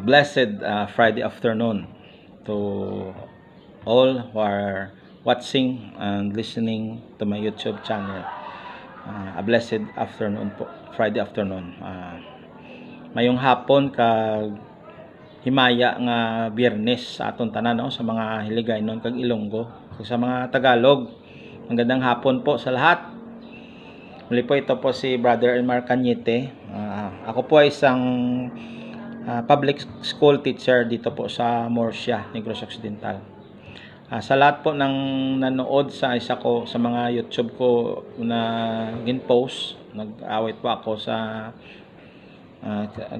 Blessed Friday afternoon to all who are watching and listening to my YouTube channel. A blessed afternoon po, Friday afternoon. Mayong hapon kag himaya nga Biyernes sa aton tanan, no? Sa mga Hiligaynon kag Ilonggo, sa mga Tagalog. Magandang hapon po sa lahat. Muli po, ito po si Brother Elmar Cañete. Ako po ay isang public school teacher dito po sa Murcia, Negros Occidental. Sa lahat po ng nanood sa isa ko sa mga YouTube ko na gin-post, nag-awit po ako sa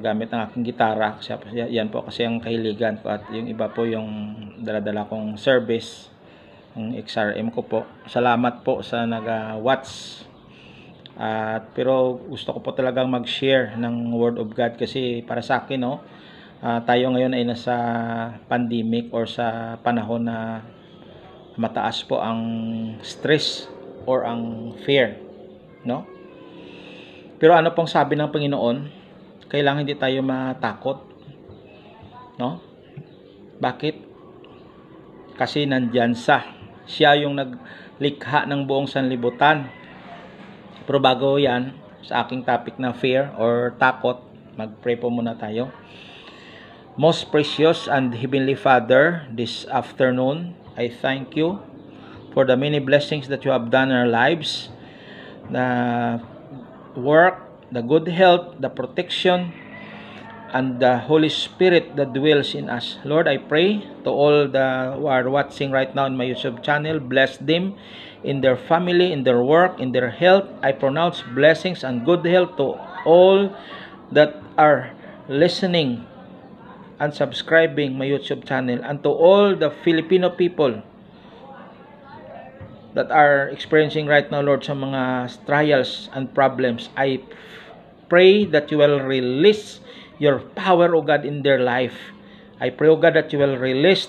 gamit ng aking gitara. Yan po kasi ang kahiligan ko, at yung iba po yung dala-dala kong service, yung XRM ko po. Salamat po sa nag-watch. Pero gusto ko po talagang mag-share ng Word of God, kasi para sa akin, no, tayo ngayon ay nasa pandemic or sa panahon na mataas po ang stress or ang fear, no? Pero ano pong sabi ng Panginoon? Kailangan hindi tayo matakot, no? Bakit? Kasi nandyan siya yung naglikha ng buong sanlibutan. Pero bago yan, sa aking topic na fear or takot, mag-pray po muna tayo. Most precious and Heavenly Father, this afternoon, I thank you for the many blessings that you have done in our lives. The work, the good health, the protection, and the Holy Spirit that dwells in us. Lord, I pray to all who are watching right now in my YouTube channel, bless them in their family, in their work, in their health. I pronounce blessings and good health to all that are listening and subscribing my YouTube channel, and to all the Filipino people that are experiencing right now, Lord, sa mga trials and problems. I pray that you will release your power, O God, in their life. I pray, O God, that you will release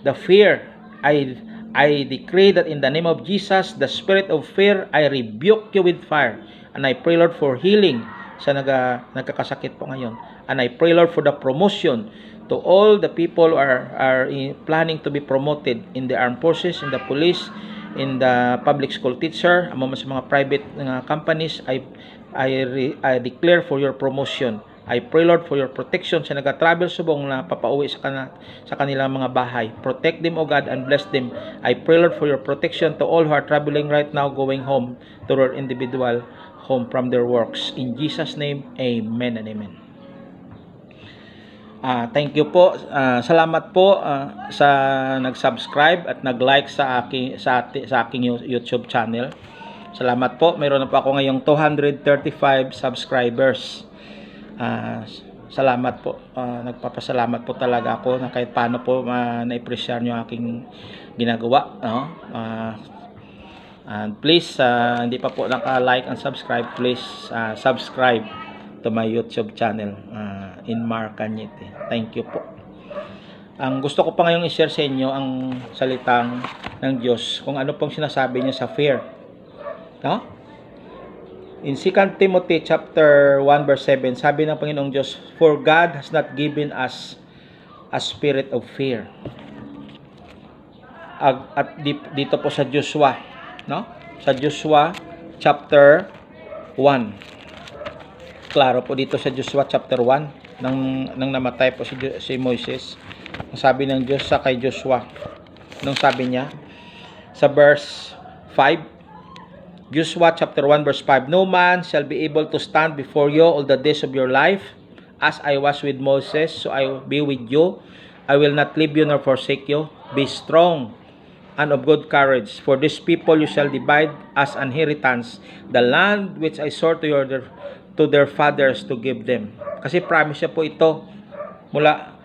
the fear. I decree that in the name of Jesus, the spirit of fear, I rebuke you with fire. And I pray, Lord, for healing sa nagkakasakit po ngayon. And I pray, Lord, for the promotion to all the people who are planning to be promoted in the armed forces, in the police, in the public school teacher, among sa mga private companies. I declare for your promotion. I pray, Lord, for your protection sa nag-travel subong na papauwi sa kanilang mga bahay. Protect them, O God, and bless them. I pray, Lord, for your protection to all who are traveling right now, going home to their individual home from their works. In Jesus' name, amen and amen. Thank you po. Salamat po sa nag-subscribe at nag-like sa aking YouTube channel. Salamat po. Mayroon na po ako ngayong 235 subscribers. Salamat po. Nagpapasalamat po talaga ako na kahit paano po na-appreciate nyo aking ginagawa, no? And please, hindi pa po naka-like and subscribe, please subscribe to my YouTube channel, Elmar Cañete. Thank you po. Ang gusto ko pa ngayong i-share sa inyo ang salitang ng Diyos, kung ano pong sinasabi niya sa fear, no? In 2 Timothy chapter 1 verse 7, sabi ng Panginoong Diyos, for God has not given us a spirit of fear. At dito po sa Joshua, no? Sa Joshua chapter 1. Klaro po dito sa Joshua chapter 1, nang namatay po si Moises. Ang sabi ng Diyos sa kay Joshua, nung sabi niya sa verse 5, Joshua chapter 1 verse 5, no man shall be able to stand before you all the days of your life. As I was with Moses, so I will be with you. I will not leave you nor forsake you. Be strong and of good courage, for this people you shall divide as an inheritance the land which I swore to their fathers to give them. Kasi promise niya po ito mula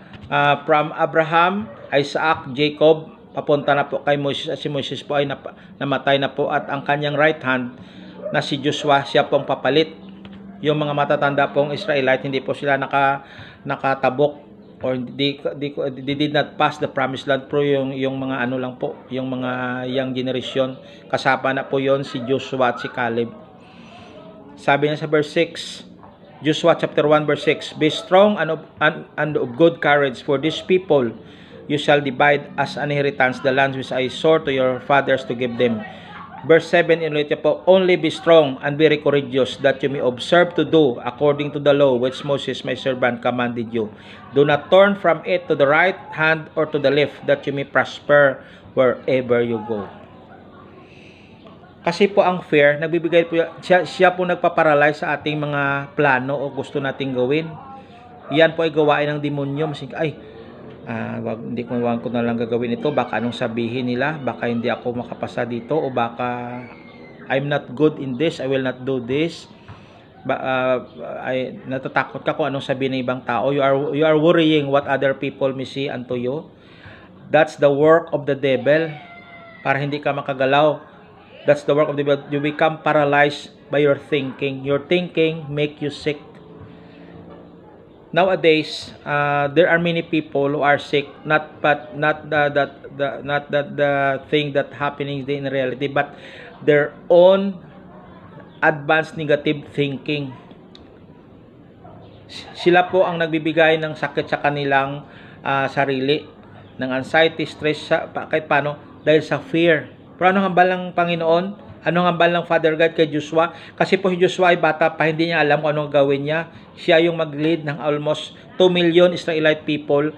from Abraham, Isaac, Jacob, papunta na po kay Moses. At si Moses po ay namatay na po, at ang kanyang right hand na si Joshua, siya pong papalit. Yung mga matatanda pong Israelite, hindi po sila nakatabok or they did not pass the promised land, pero yung mga ano lang po, yung mga young generation, kasama na po yon si Joshua at si Caleb. Sabi niya sa verse 6, Joshua chapter 1 verse 6, Be strong and of good courage, for these people you shall divide as an inheritance the lands which I swore to your fathers to give them. Verse 7, inulit niya po, Only be strong and very courageous, that you may observe to do according to the law which Moses my servant commanded you. Do not turn from it to the right hand or to the left, that you may prosper wherever you go. Kasi po ang fear, nagbibigay po siya po nagpaparalyze sa ating mga plano o gusto nating gawin. Yan po ay gawain ng demonyo. Hindi ko na lang gagawin ito, baka anong sabihin nila, baka hindi ako makapasa dito, o baka I'm not good in this, I will not do this. Natatakot ka kung anong sabihin ng ibang tao. You are worrying what other people may see unto you. That's the work of the devil, para hindi ka makagalaw. That's the work of the devil. You become paralyzed by your thinking. Your thinking make you sick. Nowadays, there are many people who are sick, not the thing that happening in reality, but their own advanced negative thinking. Sila po ang nagbibigay ng sakit sa kanilang sarili, ng anxiety, stress, kahit paano, dahil sa fear. Pero anong hambal ng Panginoon? Anong hambal ng Father God kay Joshua? Kasi po si Joshua ay bata pa, hindi niya alam kung anong gawin niya. Siya yung mag-lead ng almost 2 million Israelite people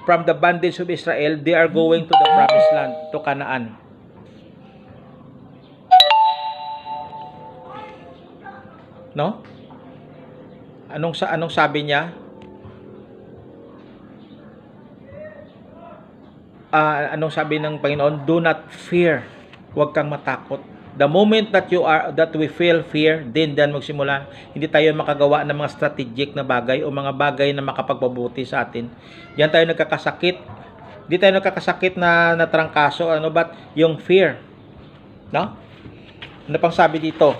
from the bondage of Israel. They are going to the promised land, to Canaan. No? Anong sabi niya? Anong sabi ng Panginoon? Do not fear. Huwag kang matakot. The moment that we feel fear, then magsimula, hindi tayo makagawa ng mga strategic na bagay o mga bagay na makapagpabuti sa atin. Diyan tayo nagkakasakit. Hindi tayo nagkakasakit na natrangkaso, but yung fear. No? Ano pang sabi dito?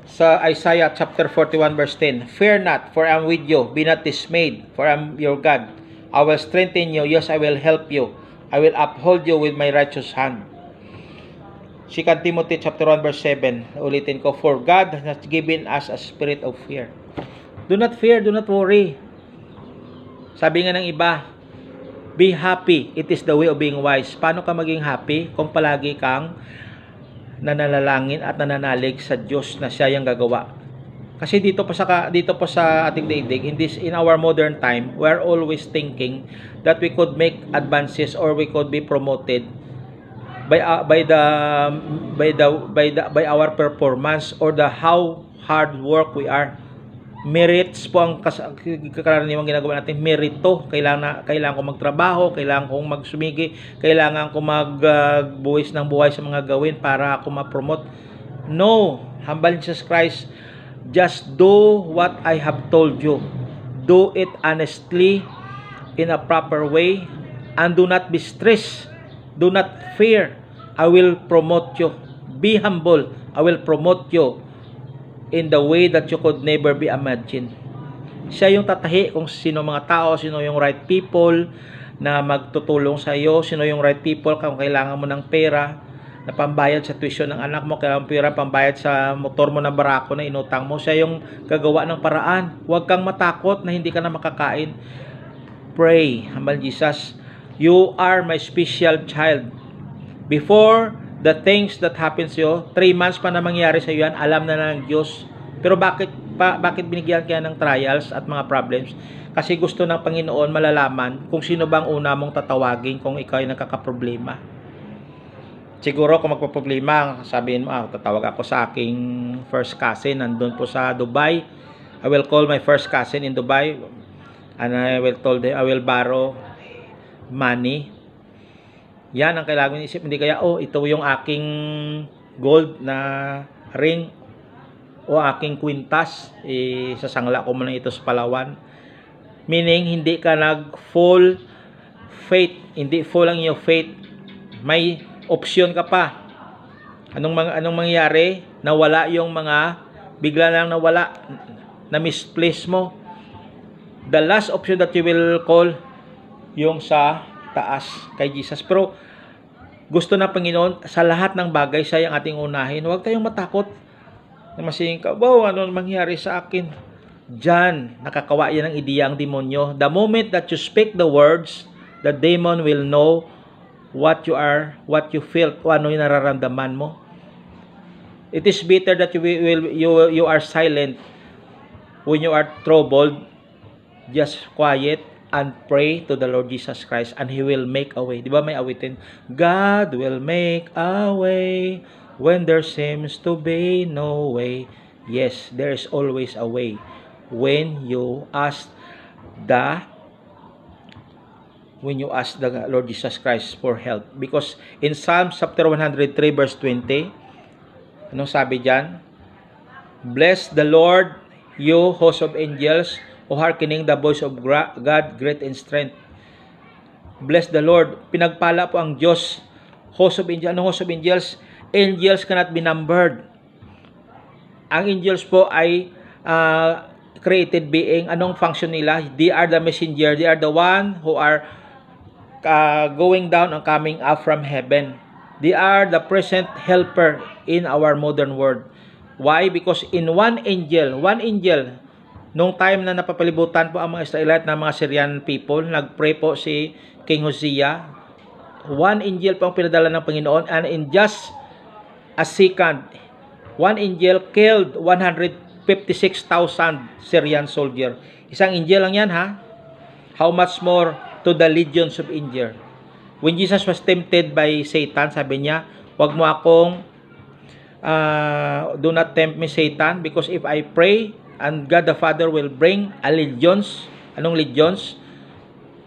Sa Isaiah chapter 41 verse 10, Fear not, for I am with you. Be not dismayed, for I am your God. I will strengthen you. Yes, I will help you. I will uphold you with my righteous hand. 2 Timothy chapter 1 verse 7. Ulitin ko, For God has given us a spirit of fear. Do not fear, do not worry. Sabi nga ng iba, be happy. It is the way of being wise. Paano ka maging happy kung palagi kang nananalangin at nananalig sa Diyos na siya yung gagawa? Kasi dito po sa ating daigdig, in our modern time, we're always thinking that we could make advances or we could be promoted by our performance or the how hard work we are. Merits po ang karaniwang ginagawa natin. Merito. Kailangan ko magtrabaho, kailangan kong magsumigi, kailangan ko magbuwis ng buhay sa mga gawin para ako ma-promote. No. Humble Jesus Christ. Just do what I have told you. Do it honestly, in a proper way, and do not be stressed. Do not fear. I will promote you. Be humble. I will promote you in the way that you could never be imagined. Siya yung tatahi kung sino mga tao, sino yung right people na magtutulong sa iyo, sino yung right people kung kailangan mo ng pera na pambayad sa tuition ng anak mo, kailangan pera pambayad sa motor mo na barako na inutang mo. Siya yung gagawa ng paraan. Huwag kang matakot na hindi ka na makakain. Pray, humble Jesus. You are my special child. Before the things that happen sa iyo, 3 months pa na mangyari sa iyo yan, alam na ng Diyos. Pero bakit binigyan kaya ng trials at mga problems? Kasi gusto ng Panginoon malalaman kung sino bang una mong tatawagin kung ikaw ay nagkakaproblema. Siguro kung magpaproblema, sabihin mo, tatawag ako sa aking first cousin, nandun po sa Dubai. I will call my first cousin in Dubai and I will borrow money. Yan ang kailangan isip. Hindi kaya, ito yung aking gold na ring o aking kwintas. Sasangla ko muna ito sa Palawan. Meaning, hindi ka nag-full faith. Hindi full ang iyong faith. May option ka pa. Anong mangyari? Nawala yung bigla lang nawala. Na misplace mo. The last option that you will call, yung sa taas kay Jesus. Pero gusto na Panginoon sa lahat ng bagay siya ang ating unahin. Huwag tayong matakot. na masingin ka, wow, ano mangyari sa akin? Diyan, nakakawa yan ng ideya ang demonyo. The moment that you speak the words, the demon will know what you are, what you feel, kung ano yung nararamdaman mo. It is better that you are silent when you are troubled. Just quiet and pray to the Lord Jesus Christ and He will make a way. Di ba may awitin? God will make a way when there seems to be no way. Yes, there is always a way when you ask the Lord Jesus Christ for help. Because in Psalm chapter 103 verse 20, anong sabi diyan? Bless the Lord, you host of angels, o hearkening the voice of God, great in strength. Bless the Lord. Pinagpala po ang Diyos. Host of angels. Anong host of angels? Angels cannot be numbered. Ang angels po ay created being. Anong function nila? They are the messenger. They are the one who are going down and coming up from heaven. They are the present helper in our modern world. Why? Because in one angel, nung time na napapalibutan po ang mga Israelite na mga Syrian people, nagpray po si King Hosea, one angel po ang pinadala ng Panginoon, and in just a second, one angel killed 156,000 Syrian soldier. Isang angel lang yan, ha? How much more to the legions of angels? When Jesus was tempted by Satan, sabi niya, wag mo akong do not tempt me, Satan, because if I pray, and God the Father will bring a legions. Anong legions?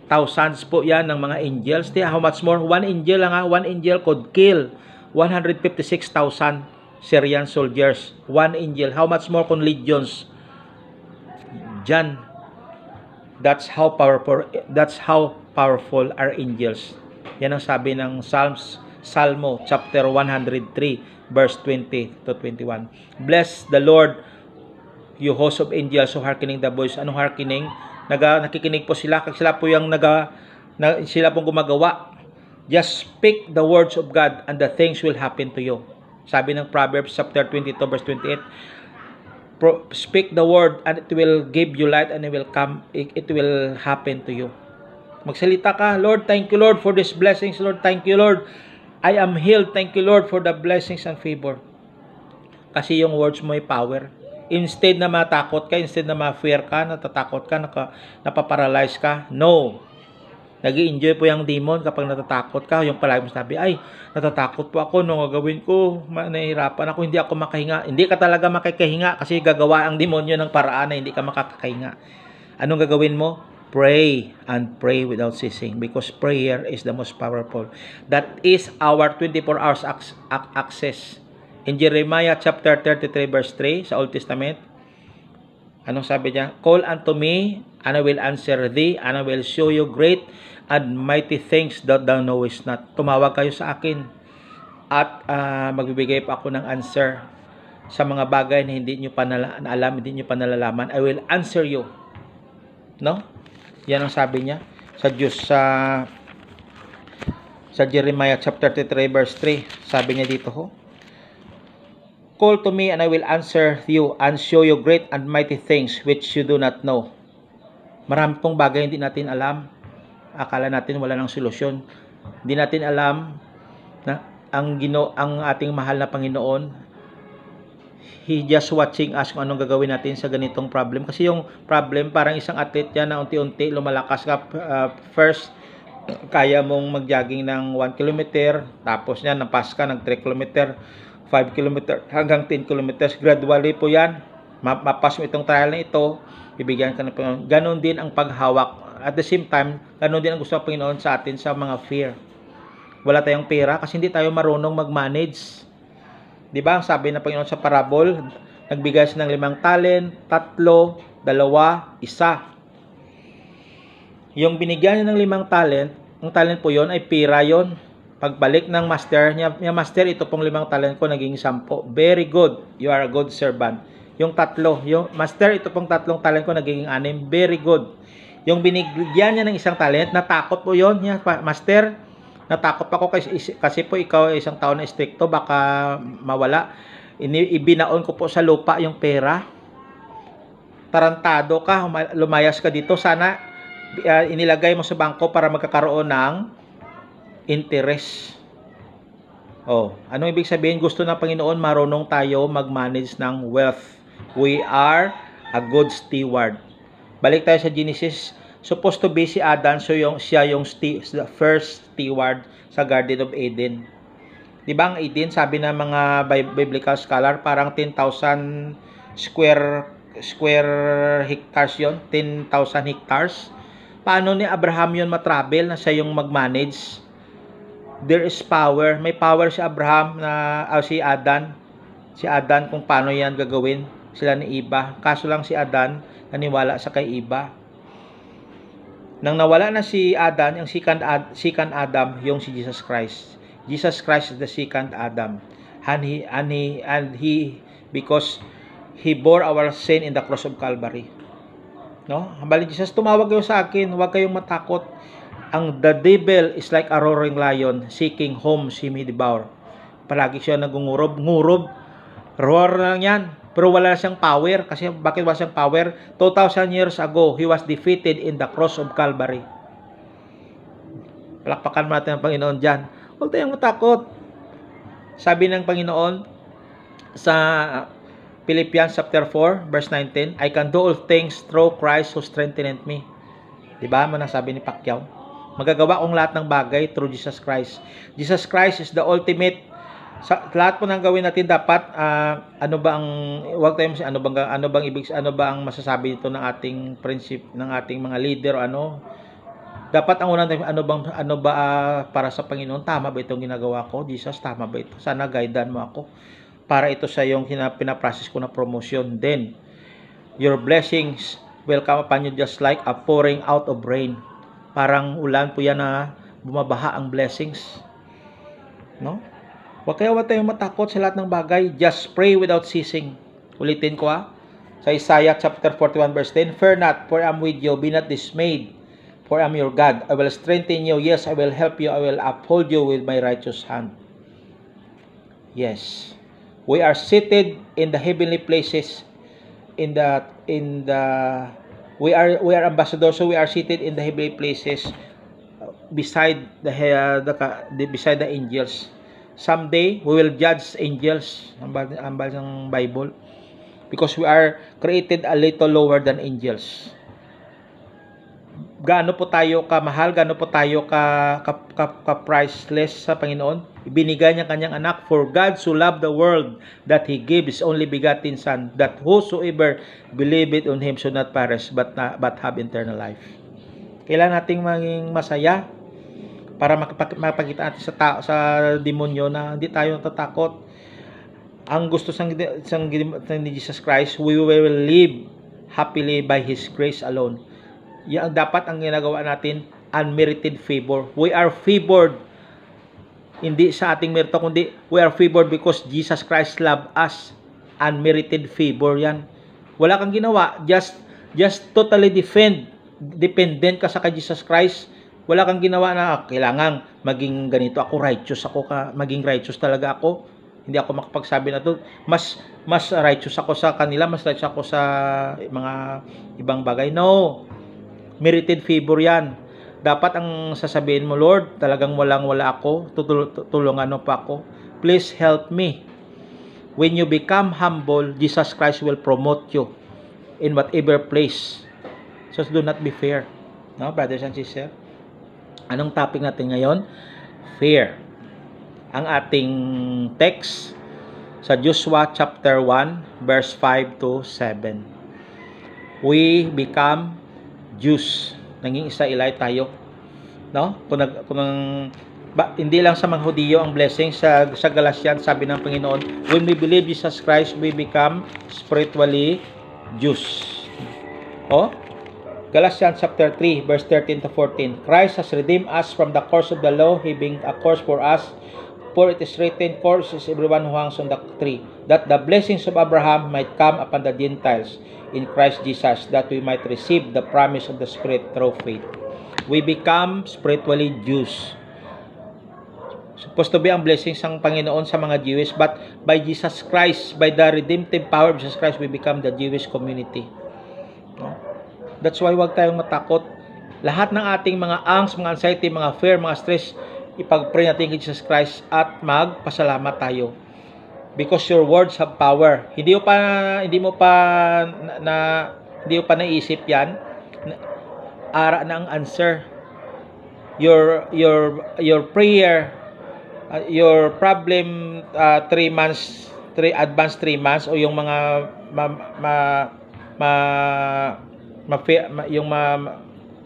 Thousands po yan ng mga angels. How much more? One angel lang, ha? One angel could kill 156,000 Syrian soldiers. One angel. How much more kung legions? Diyan. That's how powerful are angels. Yan ang sabi ng Salmo chapter 103 verse 20 to 21. Bless the Lord, you host of angels who hearkening the voice. Anong hearkening? Nakikinig po sila. Kasi sila po yung sila pong gumagawa. Just speak the words of God and the things will happen to you. Sabi ng Proverbs chapter 22 verse 28, speak the word and it will give you light and it will happen to you. Magsalita ka, Lord, thank you, Lord, for these blessings. Lord, thank you, Lord, I am healed. Thank you, Lord, for the blessings and favor. Kasi yung words mo ay power. Instead na matakot ka, instead na ma-fear ka, natatakot ka, napaparalyze ka, no. Nag-i-enjoy po yung demon kapag natatakot ka. Yung palagi mo sabi, ay, natatakot po ako, no, gagawin ko, nahihirapan ako, hindi ako makahinga. Hindi ka talaga makakahinga kasi gagawa ang demonyo ng paraan na hindi ka makakahinga. Anong gagawin mo? Pray and pray without ceasing, because prayer is the most powerful. That is our 24 hours access. In Jeremiah chapter 33 verse 3 sa Old Testament, anong sabi niya? Call unto me, and I will answer thee, and I will show you great and mighty things that thou knowest not. Tumawag kayo sa akin, at magbibigay pa ako ng answer sa mga bagay na hindi nyo pa alam, hindi nyo pa nalalaman. I will answer you. No? Yan ang sabi niya sa Diyos sa Jeremiah chapter 33 verse 3. Sabi niya dito ho, call to me and I will answer you and show you great and mighty things which you do not know. Marami pong bagay hindi natin alam. Akala natin wala nang solusyon. Hindi natin alam na ang ating mahal na Panginoon, He just watching us kung anong gagawin natin sa ganitong problem. Kasi yung problem, parang isang athlete yan na unti-unti lumalakas ka. First, kaya mong mag-jogging ng 1 kilometer, tapos yan, napas ka ng 3 kilometer, 5 km hanggang 10 kilometers. Gradually po yan. Mapas mo itong trial na ito, bibigyan ka ng Panginoon. Ganon din ang paghawak. At the same time, ganon din ang gusto ng Panginoon sa atin sa mga fear. Wala tayong pera kasi hindi tayo marunong mag-manage. Diba? Ang sabi ng Panginoon sa parable, nagbigay siya ng 5 talent, 3, 2, 1. Yung binigyan niya ng 5 talent, ang talent po yon ay pera yon. Pagbalik ng master niya, master, ito pong 5 talent ko, naging 10. Very good. You are a good servant. Yung 3, yung master, ito pong 3 talent ko, naging 6. Very good. Yung binigyan niya ng 1 talent, natakot po yon. Master, natakot ako kasi po ikaw ay isang tao na stricto, baka mawala. ibinaon ko po sa lupa yung pera. Tarantado ka, lumayas ka dito. Sana inilagay mo sa bangko para magkakaroon ng interest. Oh, anong ibig sabihin? Gusto ng Panginoon marunong tayo mag-manage ng wealth. We are a good steward. Balik tayo sa Genesis. Supposed to be si Adan, so siya yung the first steward sa Garden of Eden. Di ba ang Eden, sabi ng mga biblical scholar, parang 10,000 square hectares yon, 10,000 hectares. Paano ni Abraham yon matravel na siya yung mag-manage? There is power. May power si Abraham si Adan. Si Adan kung paano yan gagawin. Sila ni Eva. Kaso lang si Adan naniwala sa kay Eva. Nang nawala na si Adan, yung second Adam, yung si Jesus Christ. Jesus Christ is the second Adam. And he because he bore our sin in the cross of Calvary. No? Hambali Jesus, tumawag kayo sa akin, huwag kayong matakot. The devil is like a roaring lion, seeking whom he may devour. Palagi siya ngurob, roar na lang yan. Pero wala siyang power. Kasi bakit wala siyang power? 2,000 years ago, he was defeated in the cross of Calvary. Palakpakan natin ang Panginoon dyan. Huwag tayong matakot. Sabi ng Panginoon sa Philippians chapter 4, verse 19, I can do all things through Christ who strengtheneth me. Diba? Manasabi ni Pacquiao. Magagawa kong lahat ng bagay through Jesus Christ. Jesus Christ is the ultimate. Sa lahat po ng gawin natin dapat ano ba ang masasabi nito ng ating prinsip ng ating mga leader dapat ang unang para sa Panginoon, tama ba itong ginagawa ko? Jesus, tama ba ito? Sana guidean mo ako para ito sa yung pinaprocess ko na promotion. Then your blessings will come upon you just like a pouring out of rain. Parang ulan po yan na bumabaha ang blessings, no? Huwag tayong matakot sa lahat ng bagay. Just pray without ceasing. Ulitin ko sa Isaiah chapter 41 verse 10, Fear not, for I am with you. Be not dismayed, for I am your God. I will strengthen you. Yes, I will help you. I will uphold you with my righteous hand. Yes. We are seated in the heavenly places. We are ambassadors, so we are seated in the heavenly places beside the angels. Someday, we will judge angels. Ambal ng Bible. Because we are created a little lower than angels. Gaano po tayo kamahal, gaano po tayo ka-priceless sa Panginoon. Ibinigay niya kanyang anak. For God so loved the world that He gave His only begotten Son, that whosoever believeth on Him should not perish, but have eternal life. Kailangan nating maging masaya para mapakita natin sa demonyo na hindi tayo natatakot. Ang gusto ni Jesus Christ, we will live happily by His grace alone. Yan dapat ang ginagawa natin, unmerited favor. We are favored, hindi sa ating merito, kundi we are favored because Jesus Christ loved us. Unmerited favor yan. Wala kang ginawa, just totally dependent ka sa kay Jesus Christ. Wala kang ginawa na kailangan maging ganito ako, maging righteous talaga ako. Hindi ako makapagsabi na to. Mas righteous ako sa kanila, mas righteous ako sa mga ibang bagay. No. Merited favor yan. Dapat ang sasabihin mo, Lord, talagang walang-wala ako. Tulungan mo pa ako. Please help me. When you become humble, Jesus Christ will promote you in whatever place. So do not be fear. No, brothers and sisters? Anong topic natin ngayon? Fear. Ang ating text sa Joshua chapter 1 verse 5 to 7. We become Jews. Naging Israelite tayo. No? Hindi lang sa mga Hudiyo ang blessing. Sa Galatians, sabi ng Panginoon, when we believe Jesus Christ, we become spiritually Jews. Galatians chapter 3 verse 13 to 14. Christ has redeemed us from the curse of the law, He being a curse for us. For it is written, cursed is everyone who hangs on the tree, that the blessings of Abraham might come upon the Gentiles in Christ Jesus, that we might receive the promise of the Spirit through faith. We become spiritually Jews. Supposed to be ang blessings ng Panginoon sa mga Jewish, but by Jesus Christ, by the redemptive power of Jesus Christ, we become the Jewish community. No? That's why huwag tayong matakot. Lahat ng ating mga angst, mga anxiety, mga fear, mga stress, ipag-pray natin kay Jesus Christ at magpasalamat tayo. Because your words have power. Hindi mo pa naisip 'yan. Ara na ang answer. Your prayer, your problem 3 months, advance 3 months o yung mga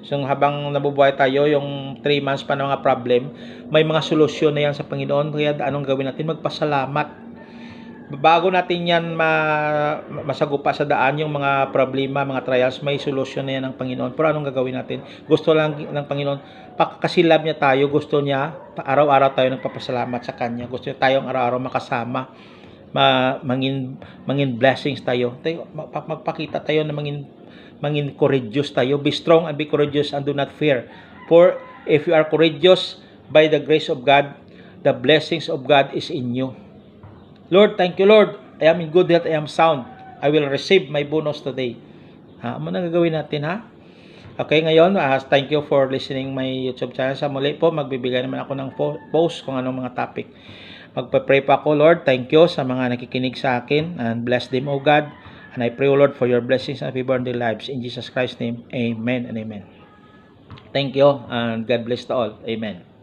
yung habang nabubuhay tayo, yung 3 months pa ng mga problem, may mga solusyon na yan sa Panginoon. Kaya anong gawin natin? Magpasalamat. Bago natin yan masagupa sa daan, yung mga problema, mga trials, may solusyon na yan ng Panginoon. Pero anong gagawin natin? Gusto lang ng Panginoon, pagkasilab niya tayo, gusto niya, araw-araw tayo nagpapasalamat sa Kanya. Gusto niya tayong araw-araw makasama, mangin blessings tayo. Magpakita tayo na mangin courageous tayo. Be strong and be courageous and do not fear. For if you are courageous, by the grace of God, the blessings of God is in you. Lord, thank you, Lord. I am in good health, I am sound. I will receive my bonus today. Ano na gagawin natin, ha? Okay, ngayon, thank you for listening my YouTube channel. Sa muli po, magbibigay naman ako ng post kung anong mga topic. Magpa-pray pa ako, Lord. Thank you sa mga nakikinig sa akin. And bless them, O God. And I pray, O Lord, for your blessings and favor in their lives. In Jesus Christ's name, amen and amen. Thank you, and God bless to all. Amen.